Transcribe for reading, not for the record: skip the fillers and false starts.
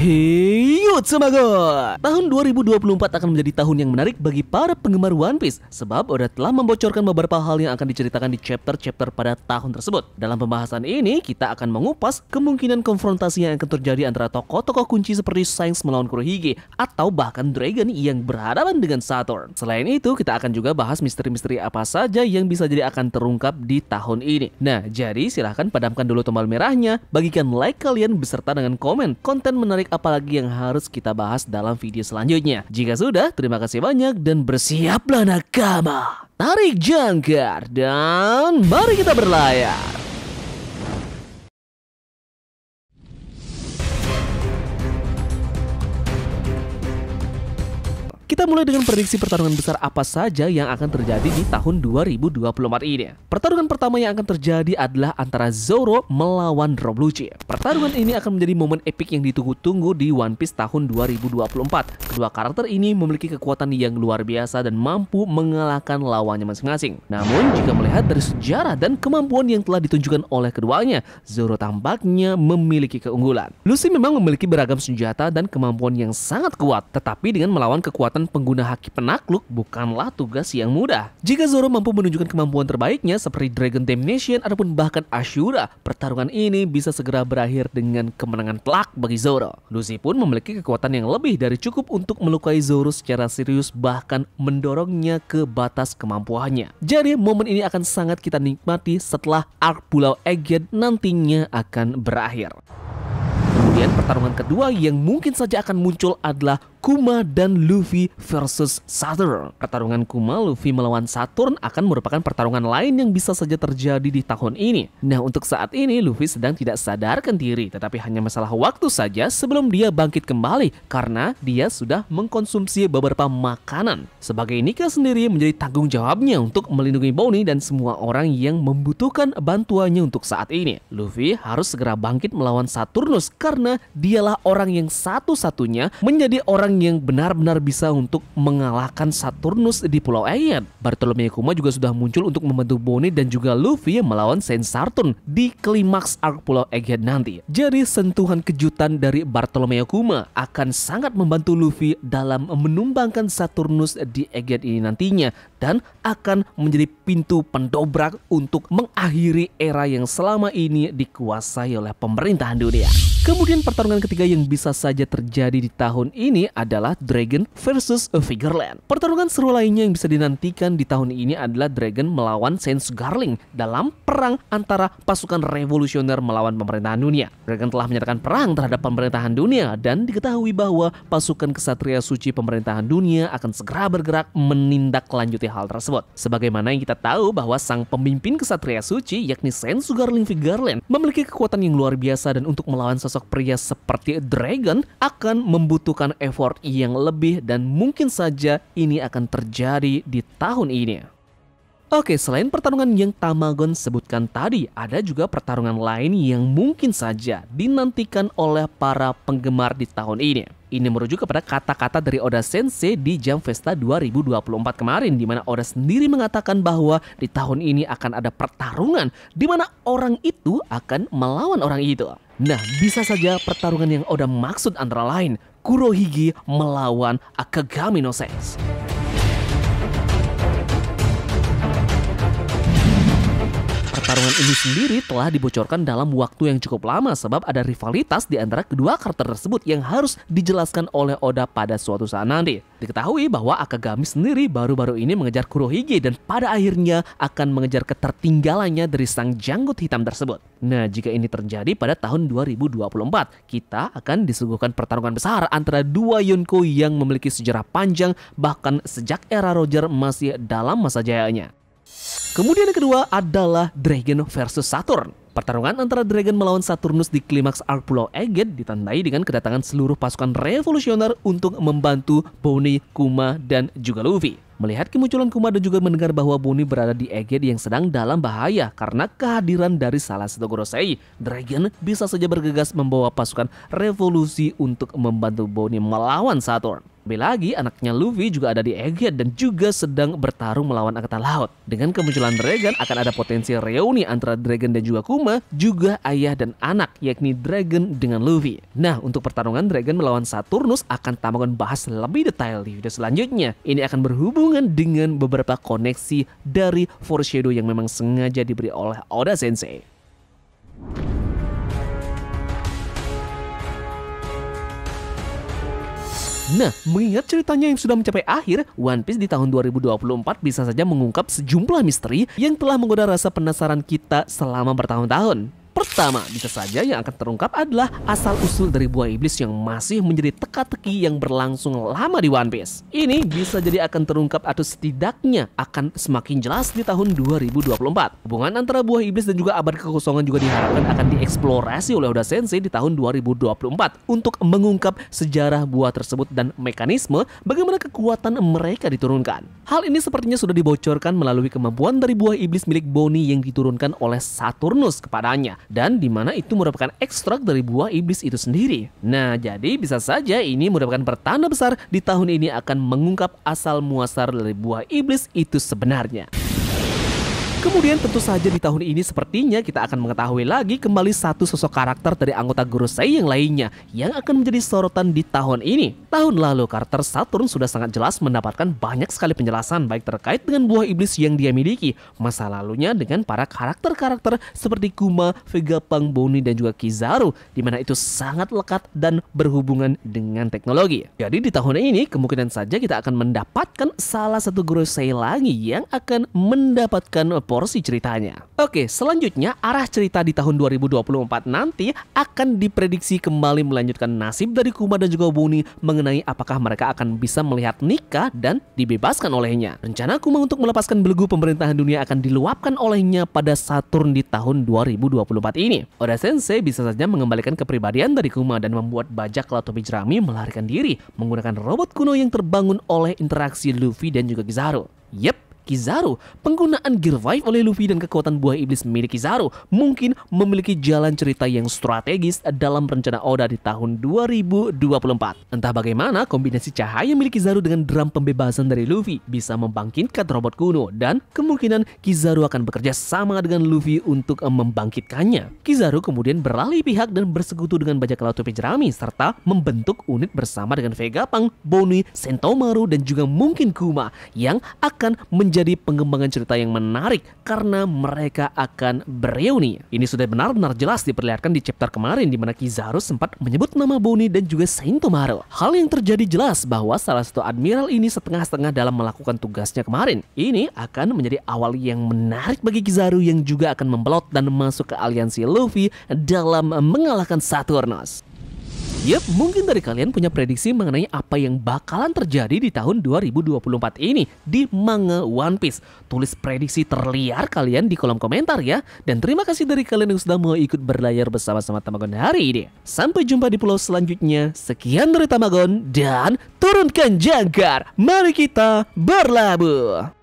Hey Tsumagor! Tahun 2024 akan menjadi tahun yang menarik bagi para penggemar One Piece sebab Oda telah membocorkan beberapa hal yang akan diceritakan di chapter-chapter pada tahun tersebut. Dalam pembahasan ini, kita akan mengupas kemungkinan konfrontasi yang akan terjadi antara tokoh-tokoh kunci seperti Shanks melawan Kurohige atau bahkan Dragon yang berhadapan dengan Saturn. Selain itu, kita akan juga bahas misteri-misteri apa saja yang bisa jadi akan terungkap di tahun ini. Nah, jadi silahkan padamkan dulu tombol merahnya, bagikan like kalian beserta dengan komen konten menarik apalagi yang harus kita bahas dalam video selanjutnya. Jika sudah, terima kasih banyak dan bersiaplah nakama. Tarik jangkar dan mari kita berlayar. Kita mulai dengan prediksi pertarungan besar apa saja yang akan terjadi di tahun 2024 ini. Pertarungan pertama yang akan terjadi adalah antara Zoro melawan Rob Lucci. Pertarungan ini akan menjadi momen epik yang ditunggu-tunggu di One Piece tahun 2024. Kedua karakter ini memiliki kekuatan yang luar biasa dan mampu mengalahkan lawannya masing-masing. Namun, jika melihat dari sejarah dan kemampuan yang telah ditunjukkan oleh keduanya, Zoro tampaknya memiliki keunggulan. Luffy memang memiliki beragam senjata dan kemampuan yang sangat kuat, tetapi dengan melawan kekuatan pengguna haki penakluk bukanlah tugas yang mudah. Jika Zoro mampu menunjukkan kemampuan terbaiknya seperti Dragon Damnation ataupun bahkan Ashura, pertarungan ini bisa segera berakhir dengan kemenangan telak bagi Zoro. Luffy pun memiliki kekuatan yang lebih dari cukup untuk melukai Zoro secara serius, bahkan mendorongnya ke batas kemampuannya. Jadi momen ini akan sangat kita nikmati setelah arc Pulau Egghead nantinya akan berakhir. Kemudian pertarungan kedua yang mungkin saja akan muncul adalah Kuma dan Luffy versus Saturn. Pertarungan Kuma Luffy melawan Saturn akan merupakan pertarungan lain yang bisa saja terjadi di tahun ini. Nah, untuk saat ini Luffy sedang tidak sadarkan diri, tetapi hanya masalah waktu saja sebelum dia bangkit kembali karena dia sudah mengkonsumsi beberapa makanan. Sebagai Nika sendiri menjadi tanggung jawabnya untuk melindungi Bonnie dan semua orang yang membutuhkan bantuannya untuk saat ini. Luffy harus segera bangkit melawan Saturnus karena dialah orang yang satu-satunya menjadi orang yang benar-benar bisa untuk mengalahkan Saturnus di Pulau Egghead. Bartolomeo Kuma juga sudah muncul untuk membantu Bonnie dan juga Luffy melawan Saint Saturn di klimaks arc Pulau Egghead nanti. Jadi sentuhan kejutan dari Bartolomeo Kuma akan sangat membantu Luffy dalam menumbangkan Saturnus di Egghead ini nantinya dan akan menjadi pintu pendobrak untuk mengakhiri era yang selama ini dikuasai oleh pemerintahan dunia. Kemudian pertarungan ketiga yang bisa saja terjadi di tahun ini adalah Dragon versus Figureland. Pertarungan seru lainnya yang bisa dinantikan di tahun ini adalah Dragon melawan Saint Garling dalam perang antara pasukan revolusioner melawan pemerintahan dunia. Dragon telah menyatakan perang terhadap pemerintahan dunia dan diketahui bahwa pasukan kesatria suci pemerintahan dunia akan segera bergerak menindaklanjuti hal tersebut. Sebagaimana yang kita tahu bahwa sang pemimpin kesatria suci yakni Saint Garling Figureland memiliki kekuatan yang luar biasa dan untuk melawan sosok pria seperti Dragon akan membutuhkan effort yang lebih dan mungkin saja ini akan terjadi di tahun ini. Oke, selain pertarungan yang Tamagon sebutkan tadi, ada juga pertarungan lain yang mungkin saja dinantikan oleh para penggemar di tahun ini. Ini merujuk kepada kata-kata dari Oda Sensei di Jam Festa 2024 kemarin, di mana Oda sendiri mengatakan bahwa di tahun ini akan ada pertarungan di mana orang itu akan melawan orang itu. Nah, bisa saja pertarungan yang Oda maksud antara lain Kurohige melawan Akagami no Shanks. Pertarungan ini sendiri telah dibocorkan dalam waktu yang cukup lama sebab ada rivalitas di antara kedua karakter tersebut yang harus dijelaskan oleh Oda pada suatu saat nanti. Diketahui bahwa Akagami sendiri baru-baru ini mengejar Kurohige dan pada akhirnya akan mengejar ketertinggalannya dari sang janggut hitam tersebut. Nah, jika ini terjadi pada tahun 2024, kita akan disuguhkan pertarungan besar antara dua Yonko yang memiliki sejarah panjang bahkan sejak era Roger masih dalam masa jayanya. Kemudian yang kedua adalah Dragon versus Saturn. Pertarungan antara Dragon melawan Saturnus di klimaks arc Pulau Egghead ditandai dengan kedatangan seluruh pasukan revolusioner untuk membantu Bonnie, Kuma, dan juga Luffy. Melihat kemunculan Kuma dan juga mendengar bahwa Bonnie berada di Egghead yang sedang dalam bahaya karena kehadiran dari salah satu Gorosei, Dragon bisa saja bergegas membawa pasukan revolusi untuk membantu Bonnie melawan Saturn. Lebih lagi, anaknya Luffy juga ada di Egghead dan juga sedang bertarung melawan Angkatan Laut. Dengan kemunculan Dragon, akan ada potensi reuni antara Dragon dan juga Kuma, juga ayah dan anak, yakni Dragon dengan Luffy. Nah, untuk pertarungan Dragon melawan Saturnus akan Tamagon bahas lebih detail di video selanjutnya. Ini akan berhubungan dengan beberapa koneksi dari foreshadow yang memang sengaja diberi oleh Oda Sensei. Nah, mengingat ceritanya yang sudah mencapai akhir, One Piece di tahun 2024 bisa saja mengungkap sejumlah misteri yang telah menggoda rasa penasaran kita selama bertahun-tahun. Pertama, bisa saja yang akan terungkap adalah asal-usul dari buah iblis yang masih menjadi teka-teki yang berlangsung lama di One Piece. Ini bisa jadi akan terungkap atau setidaknya akan semakin jelas di tahun 2024. Hubungan antara buah iblis dan juga abad kekosongan juga diharapkan akan dieksplorasi oleh Oda Sensei di tahun 2024 untuk mengungkap sejarah buah tersebut dan mekanisme bagaimana kekuatan mereka diturunkan. Hal ini sepertinya sudah dibocorkan melalui kemampuan dari buah iblis milik Bonnie yang diturunkan oleh Saturnus kepadanya, dan dimana itu merupakan ekstrak dari buah iblis itu sendiri. Nah, jadi bisa saja ini merupakan pertanda besar di tahun ini akan mengungkap asal muasal dari buah iblis itu sebenarnya. Kemudian tentu saja di tahun ini sepertinya kita akan mengetahui lagi kembali satu sosok karakter dari anggota Gorosei yang lainnya yang akan menjadi sorotan di tahun ini. Tahun lalu karakter Saturn sudah sangat jelas mendapatkan banyak sekali penjelasan baik terkait dengan buah iblis yang dia miliki, masa lalunya dengan para karakter-karakter seperti Kuma, Vegapunk, Bonnie dan juga Kizaru, di mana itu sangat lekat dan berhubungan dengan teknologi. Jadi di tahun ini kemungkinan saja kita akan mendapatkan salah satu Gorosei lagi yang akan mendapatkan porsi ceritanya. Oke, selanjutnya arah cerita di tahun 2024 nanti akan diprediksi kembali melanjutkan nasib dari Kuma dan juga Bonnie mengenai apakah mereka akan bisa melihat nikah dan dibebaskan olehnya. Rencana Kuma untuk melepaskan belenggu pemerintahan dunia akan diluapkan olehnya pada Saturn di tahun 2024 ini. Oda Sensei bisa saja mengembalikan kepribadian dari Kuma dan membuat bajak laut topi jerami melarikan diri menggunakan robot kuno yang terbangun oleh interaksi Luffy dan juga Kizaru. Yep, Kizaru, penggunaan Gear 5 oleh Luffy dan kekuatan buah iblis milik Kizaru mungkin memiliki jalan cerita yang strategis dalam rencana Oda di tahun 2024. Entah bagaimana kombinasi cahaya milik Kizaru dengan drum pembebasan dari Luffy bisa membangkitkan robot kuno, dan kemungkinan Kizaru akan bekerja sama dengan Luffy untuk membangkitkannya. Kizaru kemudian beralih pihak dan bersekutu dengan bajak laut topi jerami serta membentuk unit bersama dengan Vegapunk, Bonnie, Sentomaru dan juga mungkin Kuma yang akan menjadi pengembangan cerita yang menarik karena mereka akan bereuni. Ini sudah benar-benar jelas diperlihatkan di chapter kemarin di mana Kizaru sempat menyebut nama Bonnie dan juga Sentomaru. Hal yang terjadi jelas bahwa salah satu admiral ini setengah-setengah dalam melakukan tugasnya kemarin. Ini akan menjadi awal yang menarik bagi Kizaru yang juga akan membelot dan masuk ke aliansi Luffy dalam mengalahkan Saturnus. Yap, mungkin dari kalian punya prediksi mengenai apa yang bakalan terjadi di tahun 2024 ini di manga One Piece. Tulis prediksi terliar kalian di kolom komentar ya. Dan terima kasih dari kalian yang sudah mau ikut berlayar bersama-sama Tamagon hari ini. Sampai jumpa di pulau selanjutnya. Sekian dari Tamagon dan turunkan jangkar. Mari kita berlabuh.